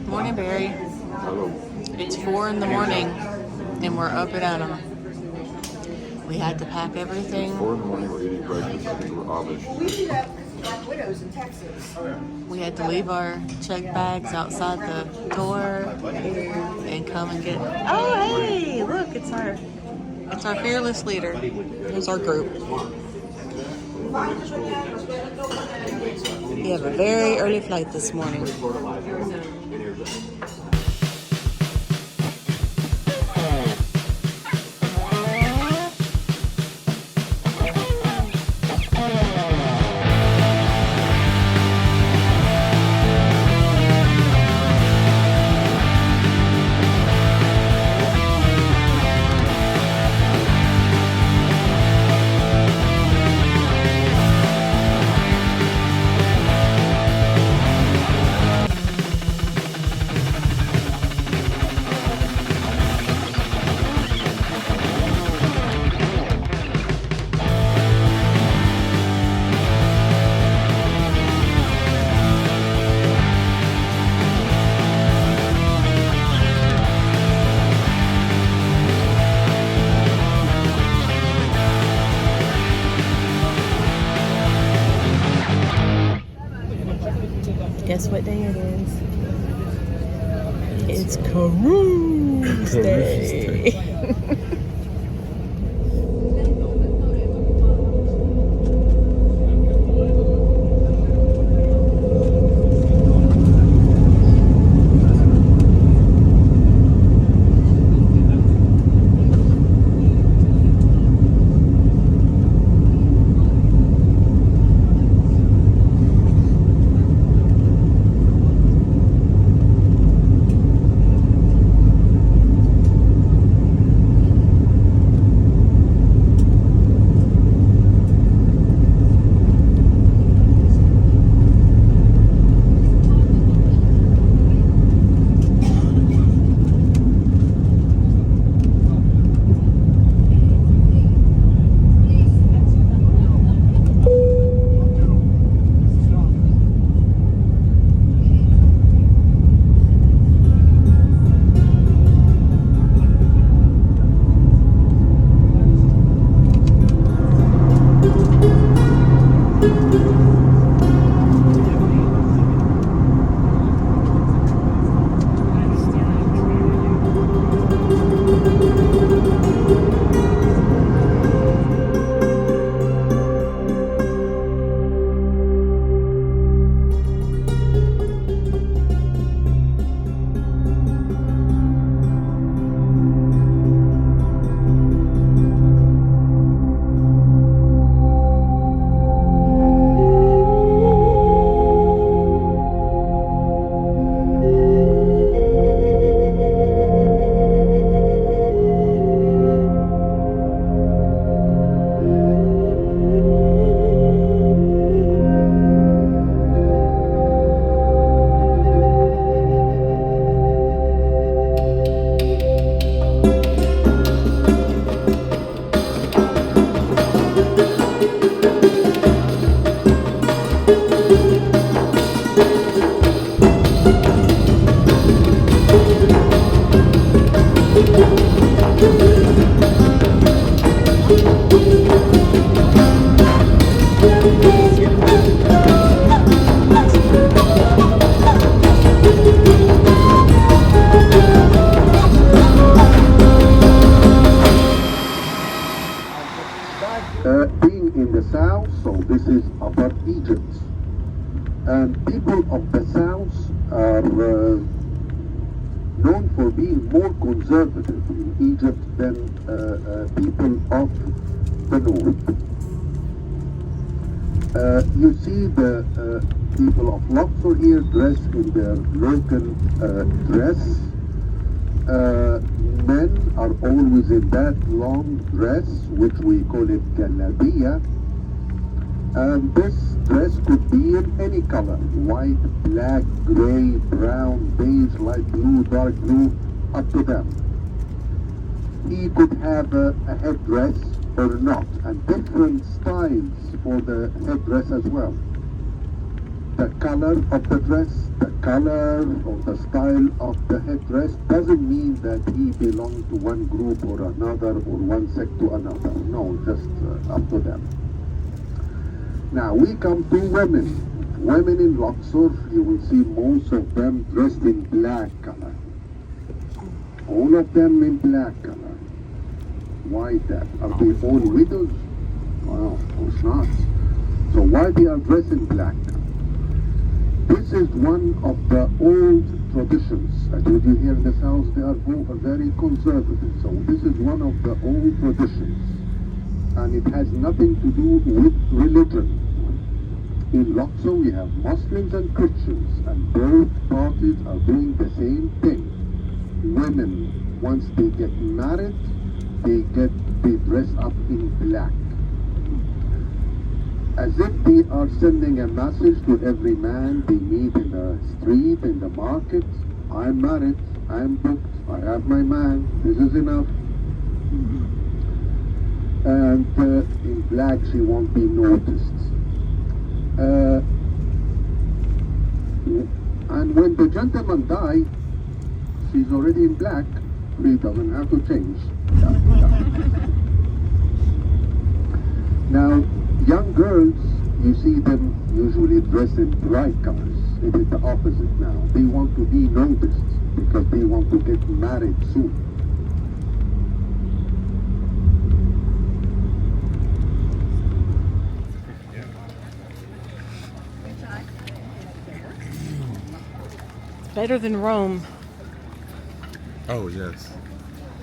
Morning, Barry. Hello. It's 4 in the morning, and we're up and at 'em. We had to pack everything. 4 in the morning, we're eating breakfast. I think we're Amish. We do that like widows in Texas. We had to leave our check bags outside the door and come and get. Oh, hey! Look, it's our fearless leader. Here's our group. We have a very early flight this morning. Guess what day it is? It's Cruise Day. Being in the south, so this is about Egypt. And people of the south are known for being more conservative in Egypt than people of the north. You see the people of Luxor here dressed in their local dress. Men are always in that long dress, which we call it galabiya. And this dress could be in any color: white, black, gray, brown, beige, light blue, dark blue, up to them. He could have a headdress or not, and different styles for the headdress as well. the color of the dress, the color or the style of the headdress doesn't mean that he belongs to one group or another or one sect to another. No, just up to them. Now we come to women. Women in Luxor, you will see most of them dressed in black color. All of them in black color. Why that? Are they all widows? Well, of course not. So why they are dressed in black? This is one of the old traditions. I told you here in this house they are very conservative. So this is one of the old traditions. And it has nothing to do with religion. In Luxor we have Muslims and Christians, and both parties are doing the same thing. Women, once they get married, they dress up in black. As if they are sending a message to every man they meet in the street, in the market. I'm married, I'm booked, I have my man, this is enough. And in black she won't be noticed. And when the gentleman dies, she's already in black, he doesn't have to change. Now, young girls, you see them usually dressed in bright colors. It is the opposite now. They want to be noticed because they want to get married soon. Better than Rome. Oh, yes.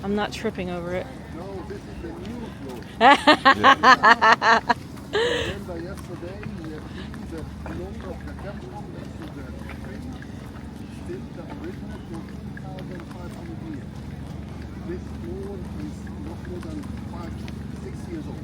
I'm not tripping over it. No, this is the new floor. Yeah. Remember yesterday we have seen the floor of the temple next to the spring, still the original for 2,500 years. This floor is not more than 6 years old.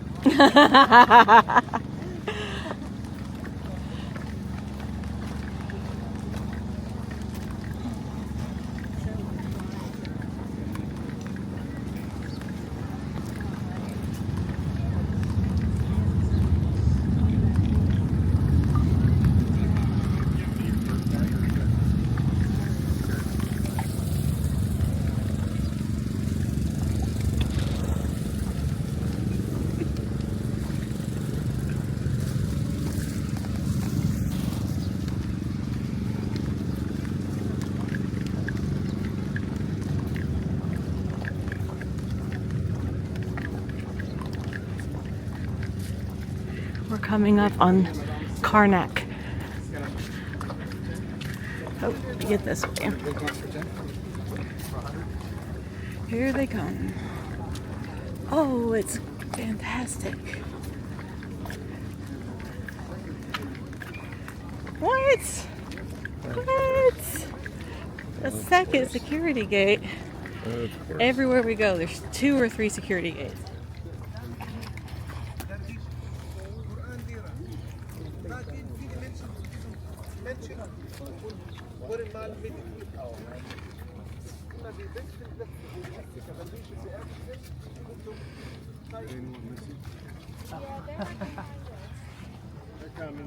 We're coming up on Karnak. Oh, get this way. Here they come. Oh, it's fantastic. What? What? A second security gate. Everywhere we go, there's 2 or 3 security gates.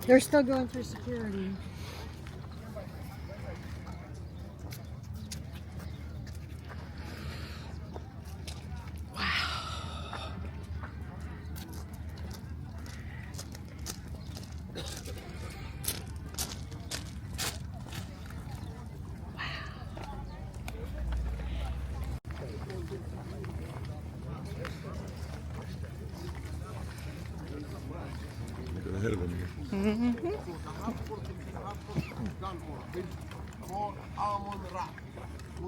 They're still going through security. Ahead of him.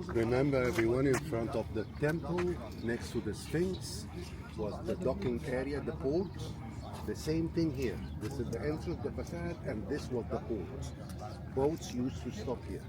Remember, everyone, in front of the temple, next to the Sphinx, was the docking area, the port. The same thing here. This is the entrance, the facade, and this was the port. Boats used to stop here.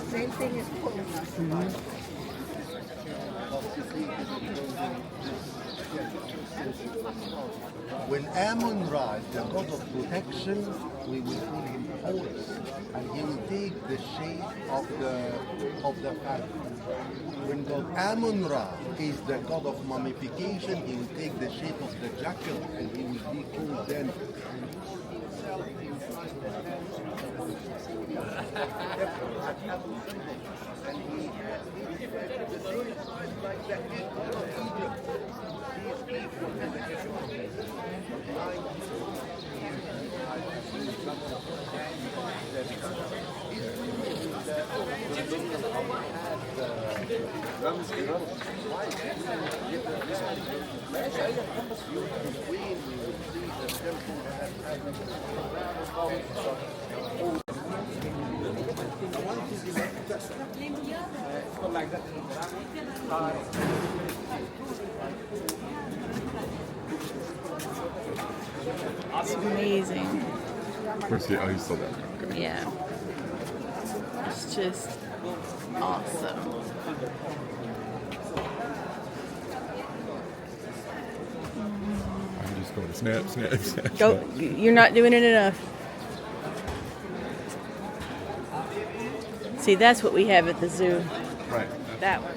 Same thing as pulling us. When Amun-Ra, the god of protection, we will call him Horus, and he will take the shape of the falcon. When God Amun-Ra is the god of mummification, he will take the shape of the jackal, and he will be called then. It's amazing. Let's see. Oh, you still there. Okay. Yeah. It's just awesome. I'm just going snap, snap, snap. Go. You're not doing it enough. See, that's what we have at the zoo. Right. That one.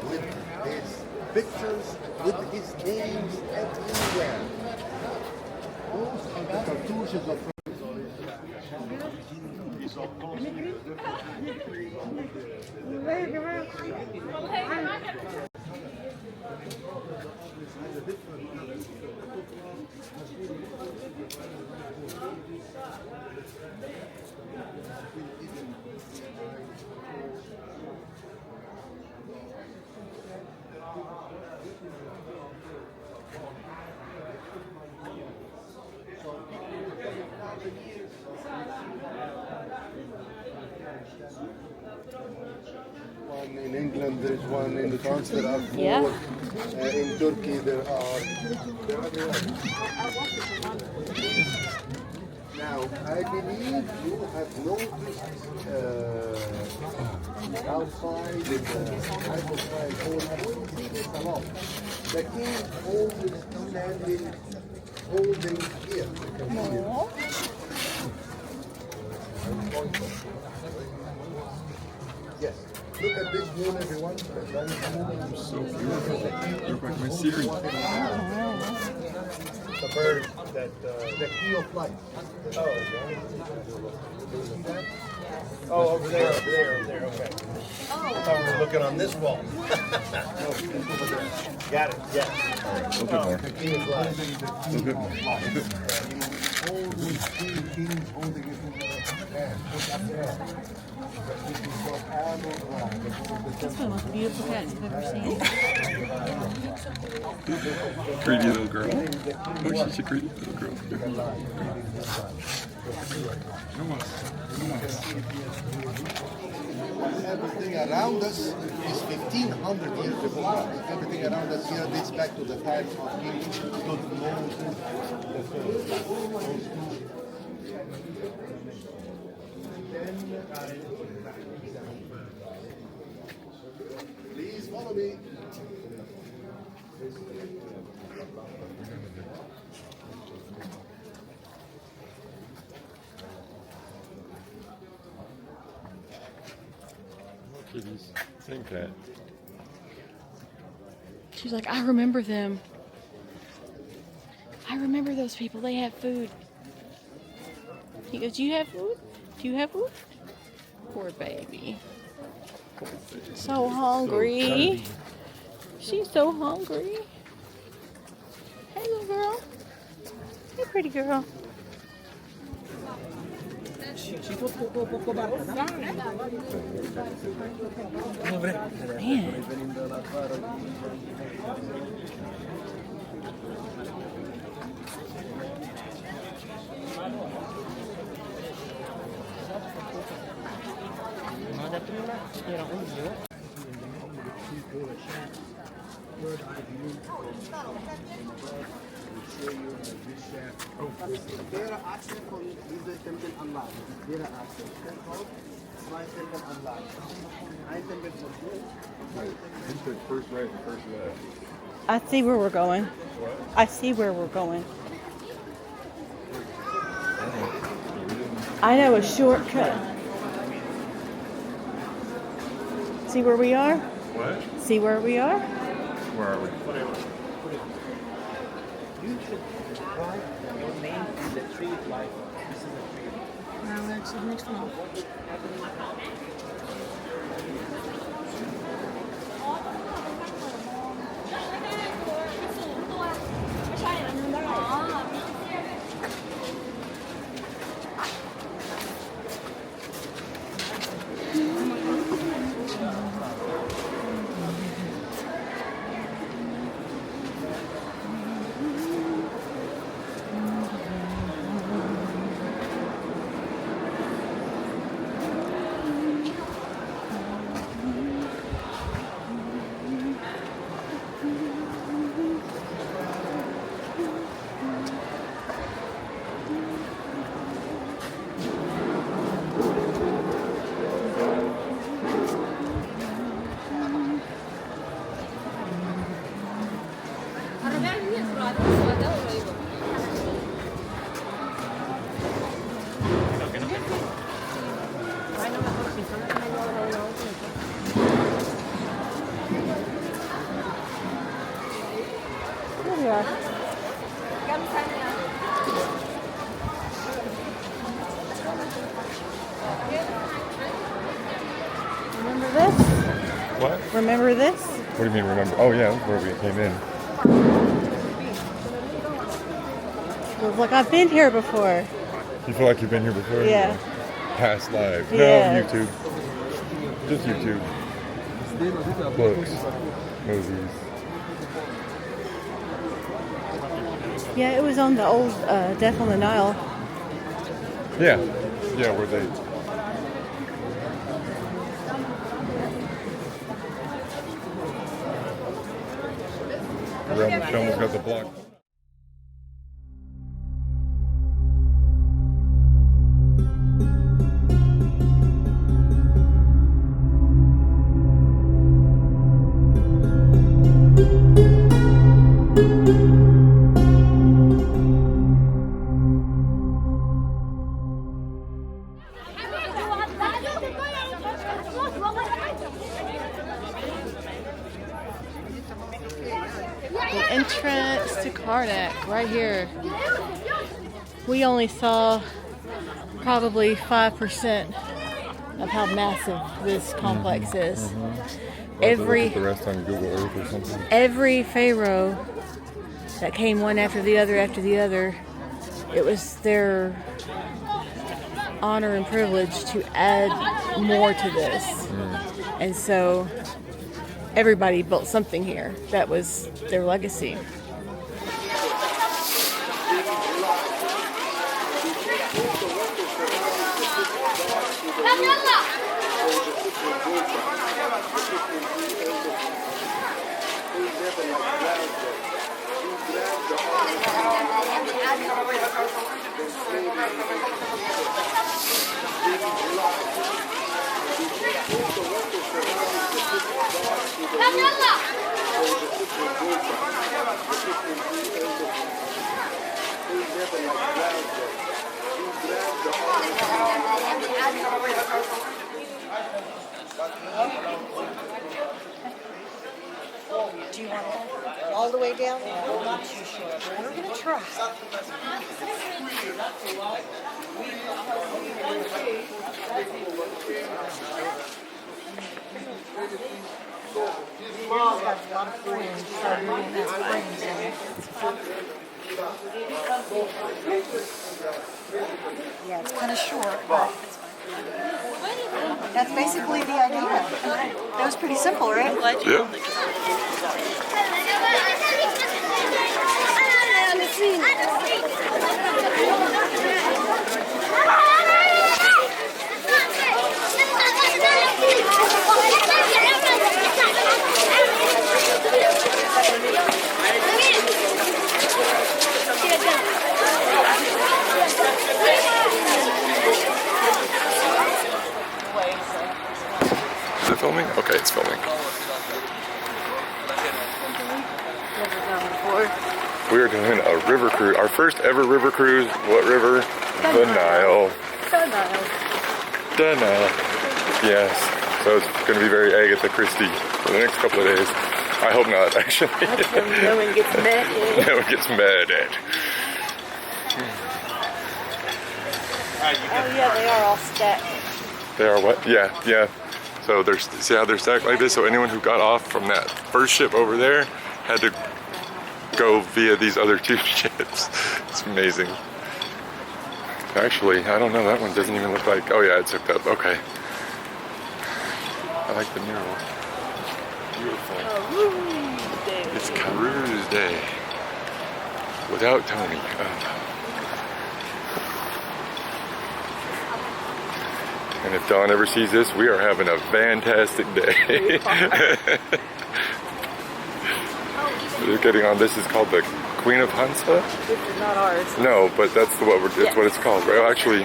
With his pictures, with his names everywhere. Those are the cartouches of one in England, there is one in France, there are four. Yeah. In Turkey, there are. Now, I believe you have noticed outside the hypothetical hall, I don't see this a lot. The king always standing, holding here. You can see it. Yes. Look at this moon, everyone. So beautiful. Look like my Siri. The bird that the key of life. Oh, over there, okay. I thought we were looking on this wall. Got it, yeah. A little bit more. The key of life. A little bit more. all those three kings holding it in their hand. Put up there. This is called Amun-Ra, the god of the That's one of the most beautiful cats I've ever seen. Greedy little girl. Oh, she's a greedy little girl. Come on. Everything around us is 1,500 years before. Everything around us here dates back to the times of King Moses the First. Please follow me. Kitties. Same cat. She's like, I remember them. I remember those people. They have food. He goes, do you have food? Do you have food? Poor baby. So hungry. She's so hungry. Hey, little girl. Hey, pretty girl. Man. Wäre Access von diesem Tempel Anlage. Wäre Access. Zwei Tempelanlagen. Ein Tempel von hier. He said first right and first left. I see where we're going. I see where we're going. I know a shortcut. See where we are? What? See where we are? Where are we? You should write your name in the tree like this is a tree. No, that's the next one. Here we are. Remember this? What? Remember this? What do you mean remember? Oh yeah, that's where we came in. It was like, I've been here before. You feel like you've been here before? Yeah. Past lives. Yeah. No, YouTube. Just YouTube. Books. Movies. Yeah, it was on the old Death on the Nile. Yeah. Yeah, where they... She almost got the block. The entrance to Karnak, right here. We only saw probably 5% of how massive this complex is. Look at the rest on Google Earth or something. Every pharaoh that came one after the other it was their honor and privilege to add more to this. And so everybody built something here that was their legacy. Do you want it all the way down? I'm not too sure. We're going to try. Yours has a lot of fringe, so you're going to have fringe in it. Yeah, it's kind of short, but it's fine. That's basically the idea. That was pretty simple, right? Yeah. Is it filming? Okay, it's filming. We are doing a river cruise. Our first ever river cruise. What river? The Nile. The Nile. Yes. So it's going to be very Agatha Christie for the next couple of days. I hope not, actually. No one gets mad. No one gets mad at. Oh yeah, they are all stacked. They are what? Yeah, yeah. So there's, see how they're stacked like this? So anyone who got off from that first ship over there had to go via these other two ships. It's amazing. Actually, I don't know, that one doesn't even look like, oh yeah, it's hooked up, okay. I like the mural. Beautiful. It's cruise day. Without Tony. And if Dawn ever sees this, we are having a fantastic day. We're getting on, this is called the Queen of Hansa? This is not ours. No, but that's it's what it's called. Well, actually,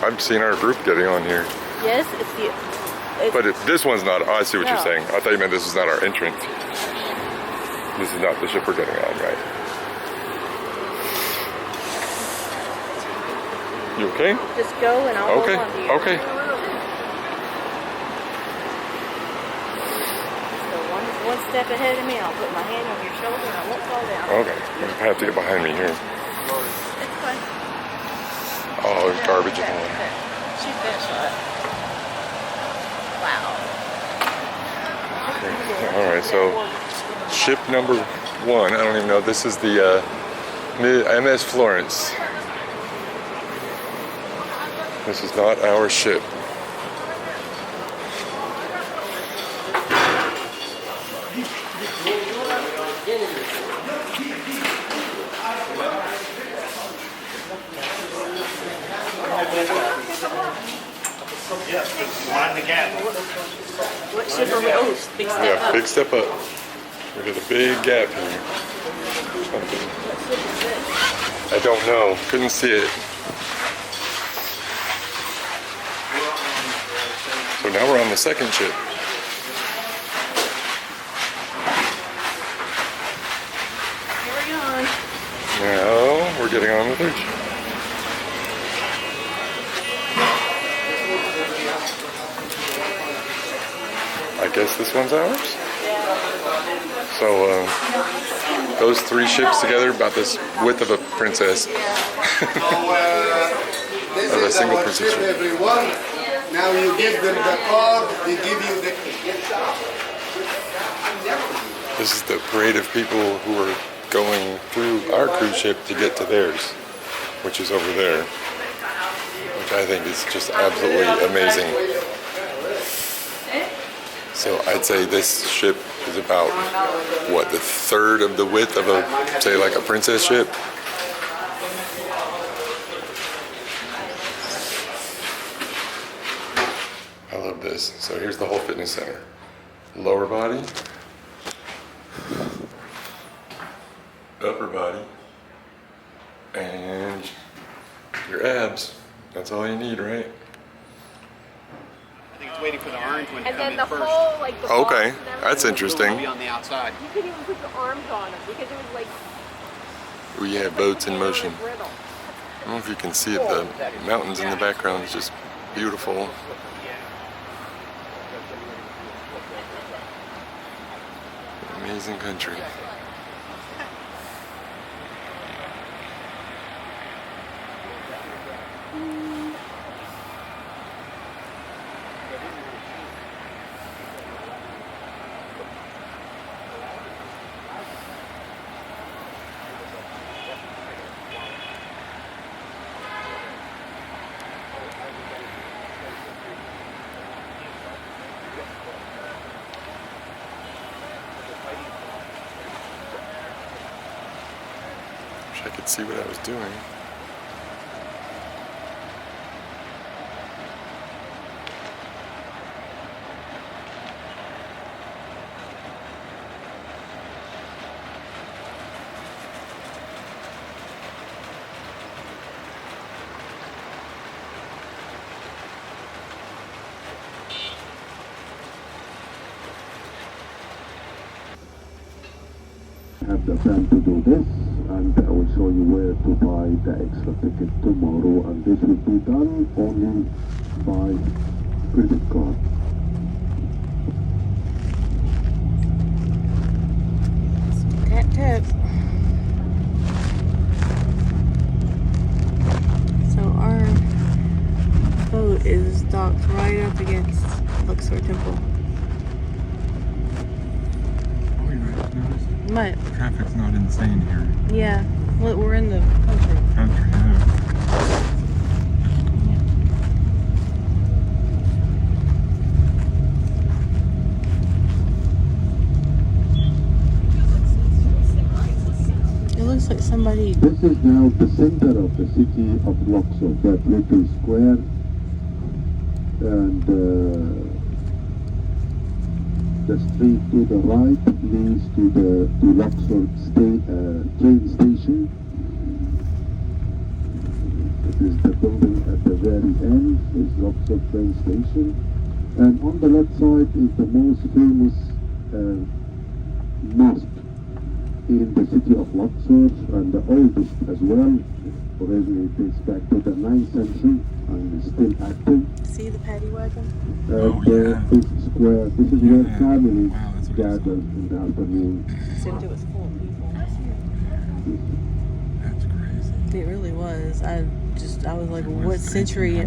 I've seen our group getting on here. Yes, But this one's not, I see what you're saying. I thought you meant this is not our entrance. This is not the ship we're getting on, right? You okay? Just go and I'll Okay, hold on to you. okay. So one step ahead of me, I'll put my hand on your shoulder and I won't fall down. Okay, you have to get behind me here. It's fine. Oh, there's garbage in Okay, there. okay. Shoot that shot. Wow. All right, so ship number 1, I don't even know, this is the MS Florence. This is not our ship. Yes, mind the gap. What ship are we on? Big step Yeah, up. big step up. We got a big gap here. I don't know. Couldn't see it. So now we're on the second ship. Here we go. Now we're getting on the third ship. I guess this one's ours? So those 3 ships together, about this width of a princess. This Of a is single our princess ship, ship. everyone. Now you give them the card, they give you the. This is the parade of people who are going through our cruise ship to get to theirs, which is over there, which I think is just absolutely amazing. So I'd say this ship is about, what, the third of the width of a, say, like a princess ship? I love this. So here's the whole fitness center. Lower body, upper body, and your abs. That's all you need, right? I think it's waiting for the orange one to And come then in the first. whole, like the Okay, bars and everything. that's interesting. It'll be on the outside. You couldn't even put your arms on it because it was like We have boats in motion. brittle. I don't know if you can see it, the mountains in the background is just beautiful. Amazing country. Wish I could see what I was doing. Have the plan to do this, and I will show you where to buy the extra ticket tomorrow, and this will be done only by credit card. Tap tap. So our boat is docked right up against Luxor Temple. Oh, you guys noticed? What? Traffic's not insane here. Yeah. Well, we're in the country. Country, yeah. It looks like somebody. This is now the center of the city of Luxor, that little square, and the street to the right leads to the Luxor train station. It is the building at the very end is Luxor train station, and on the left side is the most famous mosque in the city of Luxor, and the oldest as well. Originally it dates back to the 9th century and is still active. See the paddy wagon? This square, this is where Yeah. families Wow, that's what gather in the afternoon. Except it was full of people. That's crazy. It really was. I was like, what century?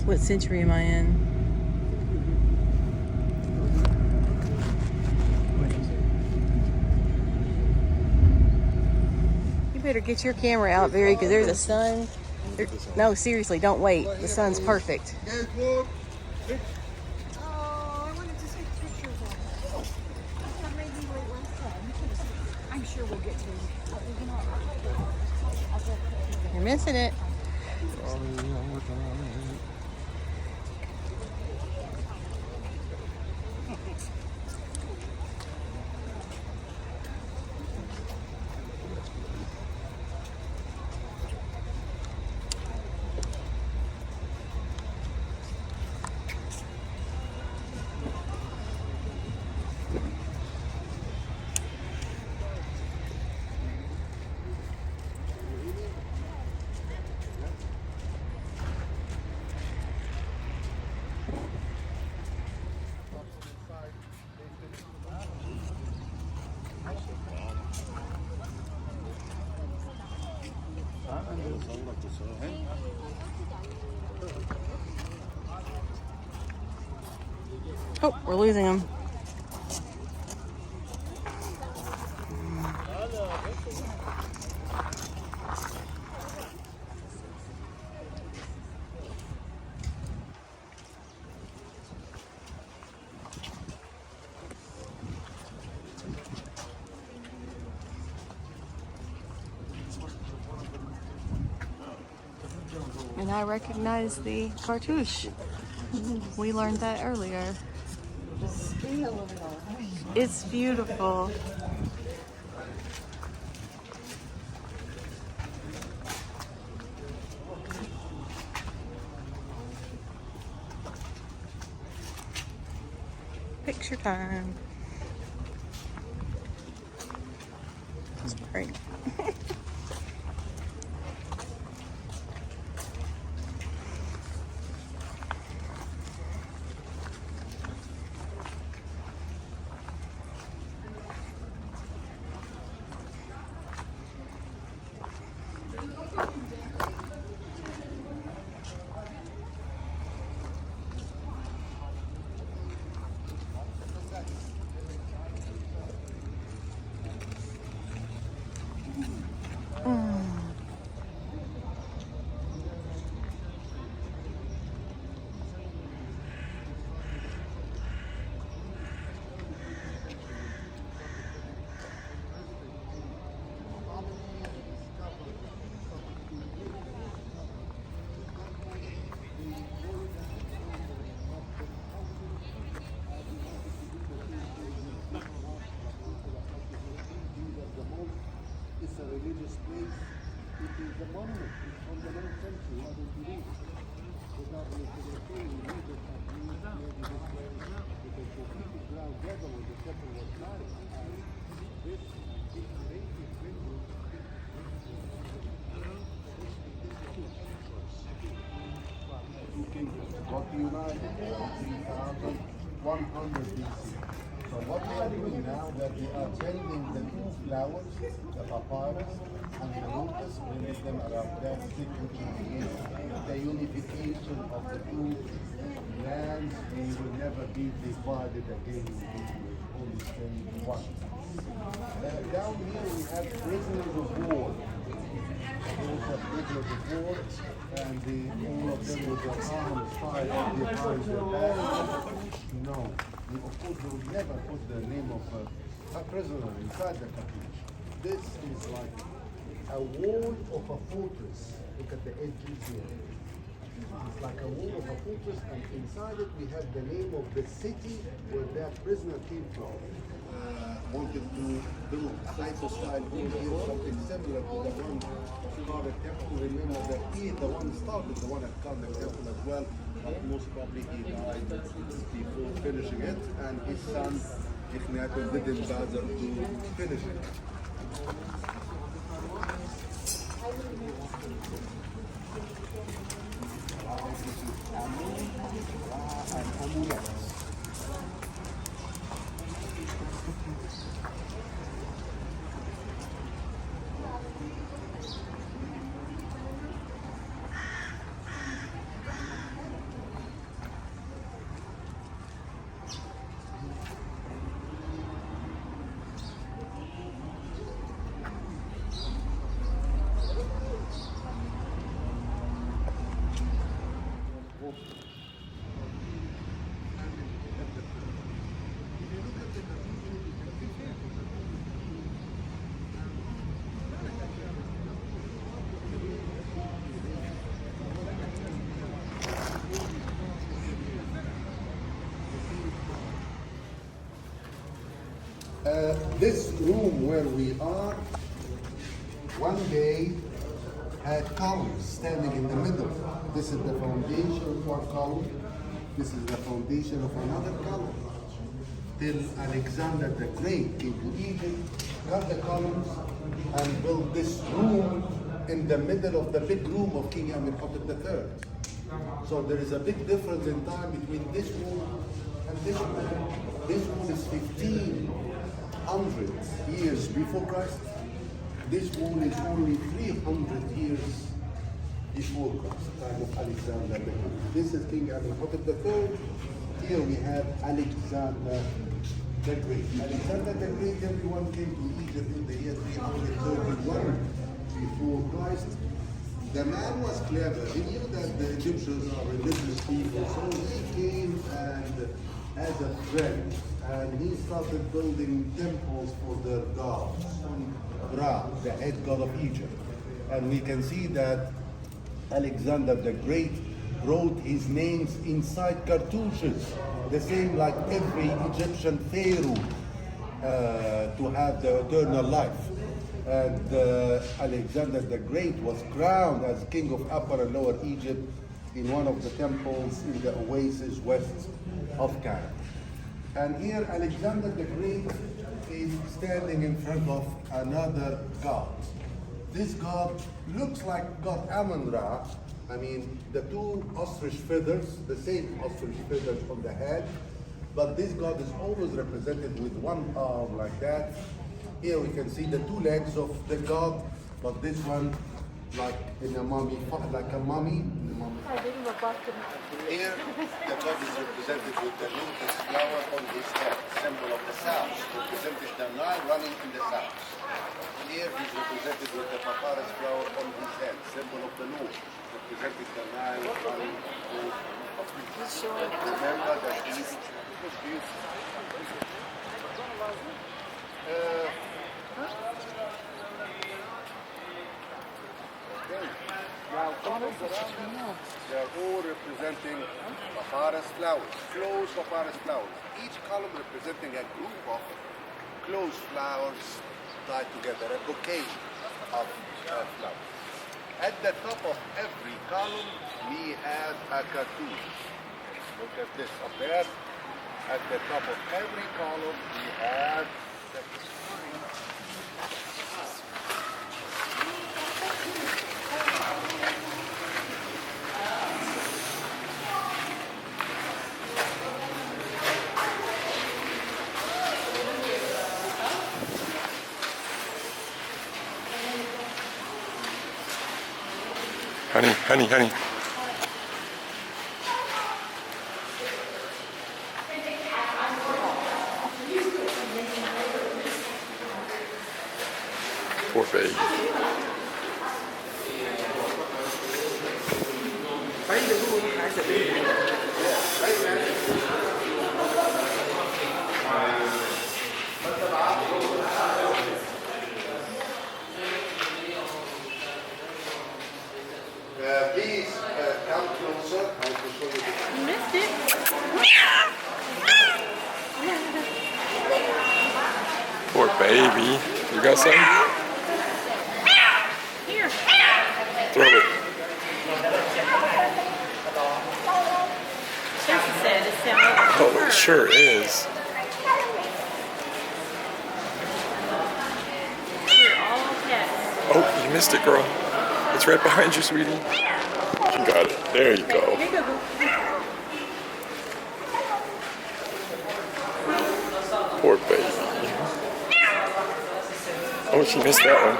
What century am I in? You better get your camera out, Barry, because there's a sun. No, seriously, don't wait. The sun's perfect. Oh, I wanted to take pictures of it. I thought maybe wait one second. I'm sure we'll get to it. You're missing it. Oh, we're losing them. And I recognize the cartouche. We learned that earlier. The scale of it all. It's beautiful. Picture time. It's great. It's a religious place. It is a monument. It's from the 9th century. Why don't you read it? Without any thing, you read it at least maybe this way now. Because the people ground together when the temple was married. And this decorated window. Got united in 3100 BC. So what we are doing now that we are bending the two flowers, the papyrus and the lotus, we make them around that stick, which is the unification of the two lands. We will never be divided again. We will only stay one. Down here we have prisoners of war. Those are prisoners of war, and all of them with their arms tied behind their back. No. Of course, we would never put the name of a prisoner inside the capiche. This is like a wall of a fortress. Look at the edges here. It's like a wall of a fortress, and inside it we have the name of the city where that prisoner came from. Wanted to build a style here, something similar to the one of Karnak Temple. Remember that he, the one started the one at Karnak Temple as well, but most probably he died before finishing it, and his son Ikhnaton didn't bother to finish it. This is Amun, Ra, and Amunet. This room where we are, one day had columns standing in the middle. This is the foundation of one column. This is the foundation of another column. Till Alexander the Great came to Egypt, cut the columns, and built this room in the middle of the big room of King Amenhotep III. So there is a big difference in time between this room and this room. This room is 1500 years before Christ. This room is only 300 years before Christ, time of Alexander the Great. This is King Amenhotep III. Here we have Alexander the Great. Alexander the Great, everyone came to Egypt in the year 331 before Christ. The man was clever. He knew that the Egyptians are religious people, so he came and as a friend, and he started building temples for their gods. Ra, the head god of Egypt. And we can see that Alexander the Great wrote his names inside cartouches, the same like every Egyptian pharaoh to have the eternal life. And Alexander the Great was crowned as king of Upper and Lower Egypt in one of the temples in the oasis west of Cairo. And here Alexander the Great is standing in front of another god. This god looks like God Amun-Ra. I mean, the two ostrich feathers, the same ostrich feathers on the head, but this god is always represented with one arm like that. Here we can see the two legs of the god, but this one like in a mummy, like a mummy. Here, the god is represented with the lotus flower on his head, symbol of the south, representing the Nile running in the south. Here he's represented with the papyrus flower on his head, symbol of the north, representing the Nile running north of Egypt. Remember that he's now columns they are all representing papyrus flowers, closed papyrus flowers. Each column representing a group of closed flowers tied together, a bouquet of flowers. At the top of every column, we have a cartoon. Look at this up there. At the top of every column, we have the Honey. Poor baby. Please come closer. I will show you the You missed it. Poor baby. You got something? Here. Throw it. Stacy said it sounded like Oh, it sure is. we're all cats. Oh, you missed it, girl. It's right behind you, sweetie. You got it. There you go. Here you go. Poor baby. Oh, she missed that one.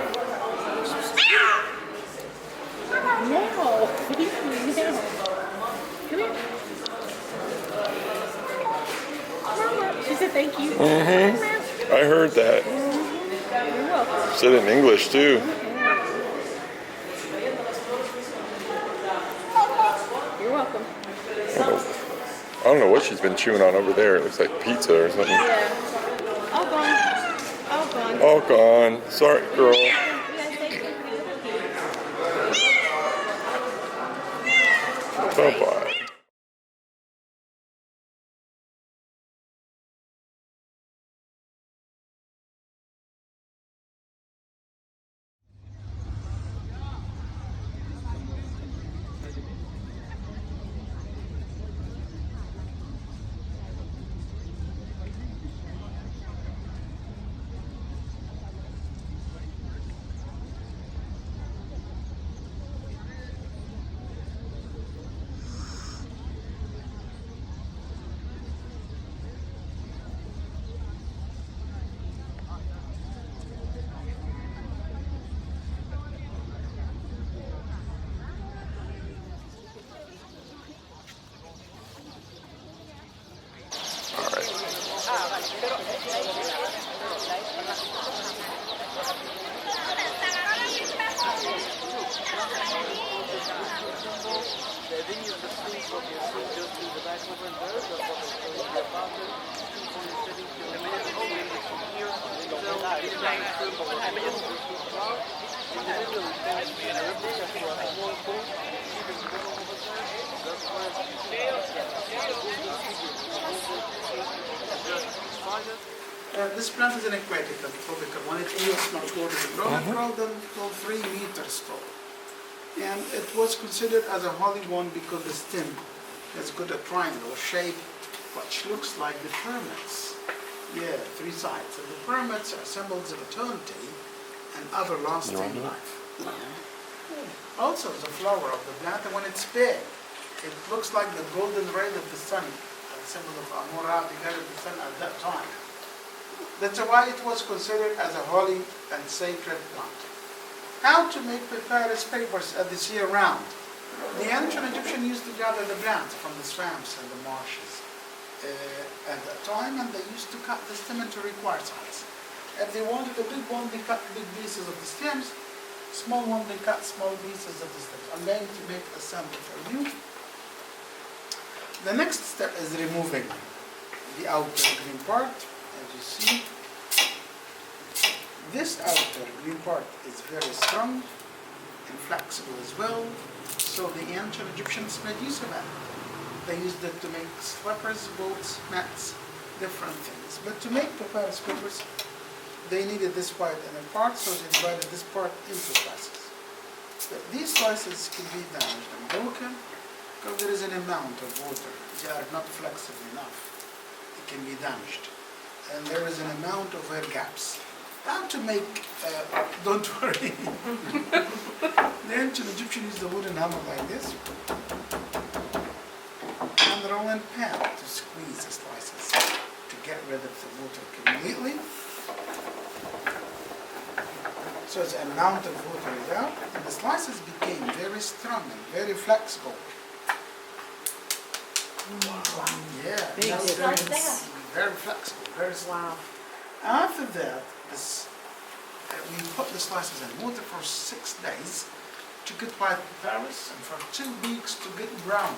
Now. Come here. She said thank you. I heard that. You're welcome. Said it in English, too. You're welcome. I don't know what she's been chewing on over there. It looks like pizza or something. Yeah. All gone. All gone. All gone. Sorry, girl. Bye-bye. This plant is an aquatic and tropical. When it yields much water to grow, it grows them till 3 meters tall. And it was considered as a holy one because the stem has got a triangle shape which looks like the pyramids. Yeah, 3 sides. And the pyramids are symbols of eternity and everlasting life. Also, the flower of the plant, when it's big, it looks like the golden ray of the sun, a symbol of Amora, the god of the sun at that time. That's why it was considered as a holy and sacred plant. How to make papyrus papers this year round? The ancient Egyptians used to gather the plants from the swamps and the marshes at that time, and they used to cut the stem into required size. If they wanted a big one, they cut big pieces of the stems. Small one, they cut small pieces of the stems. I'm going to make a sample for you. The next step is removing the outer green part. As you see, this outer green part is very strong and flexible as well. So the ancient Egyptians made use of it. They used it to make slippers, boats, mats, different things. But to make papyrus papers, they needed this part and a part, so they divided this part into slices. But these slices can be damaged and broken because there is an amount of water. They are not flexible enough. It can be damaged. And there is an amount of air gaps. How to make, don't worry. The ancient Egyptians used the wooden hammer like this and the rolling pin to squeeze the slices to get rid of the water completely. So the amount of water is out, and the slices became very strong and very flexible. Wow. Yeah, that's very flexible, very strong. After that, we put the slices in water for 6 days to get white papyrus, and for 2 weeks to get brown.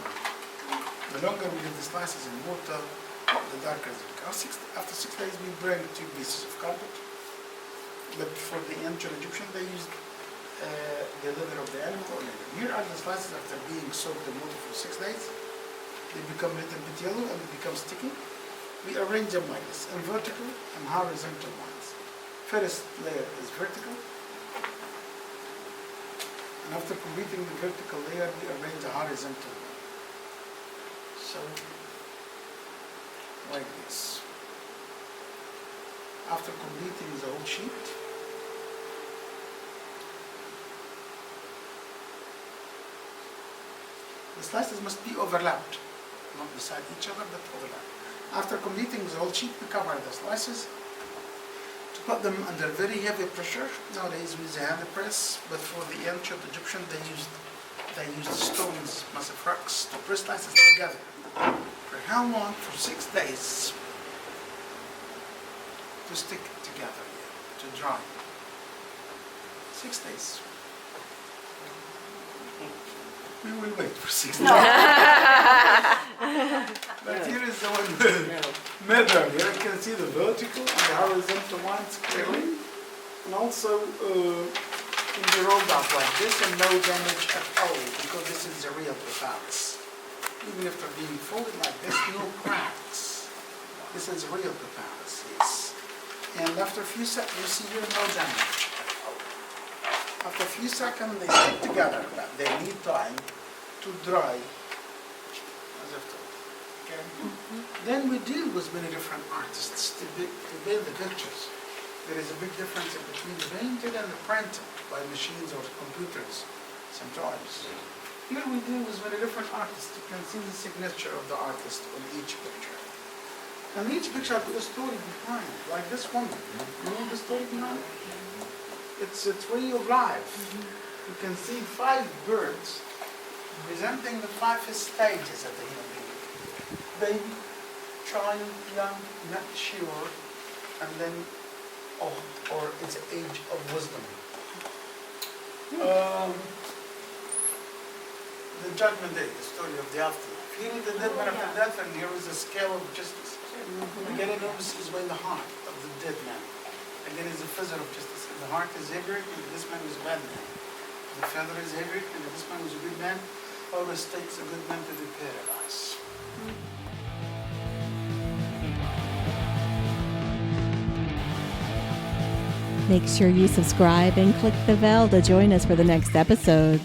The longer we leave the slices in water, the darker it becomes. After 6 days, we bring 2 pieces of carpet. But for the ancient Egyptians, they used the leather of the animal or leather. Here are the slices after being soaked in water for 6 days. They become a little bit yellow and they become sticky. We arrange them like this, in vertical and horizontal lines. First layer is vertical. And after completing the vertical layer, we arrange the horizontal one. So, like this. After completing the whole sheet, the slices must be overlapped, not beside each other, but overlapped. After completing the whole sheet, we cover the slices to put them under very heavy pressure. Nowadays we use a hand press, but for the ancient Egyptian they used stones, massive rocks, to press slices together. For how long? For 6 days. To stick together, to dry. 6 days. We will wait for 6 days. But here is the one middle. Here you can see the vertical and the horizontal lines clearly. And also can be rolled up like this and no damage at all because this is the real papyrus. Even after being folded like this, no cracks. This is real papyrus, yes. And after a few seconds, you see here no damage at all. After a few seconds, they stick together, but they need time to dry. Okay? Then we deal with many different artists to build the pictures. There is a big difference between the painted and the printed by machines or computers sometimes. Here we deal with many different artists. You can see the signature of the artist on each picture. And each picture has a story behind, like this one. You know the story behind it? It's real life. You can see 5 birds presenting the 5 stages of the human being. Baby, child, young, not sure, and then old, or it's age of wisdom. The judgment day, the story of the afterlife. Here is the dead man after death, and here is the scale of justice. Again, it is by the heart of the dead man. Again, is the feather of justice. And the heart is Hebrew, and this man was a bad man. The feather is Hebrew, and this man was a good man. all the stakes a good man to the paradise. Make sure you subscribe and click the bell to join us for the next episode.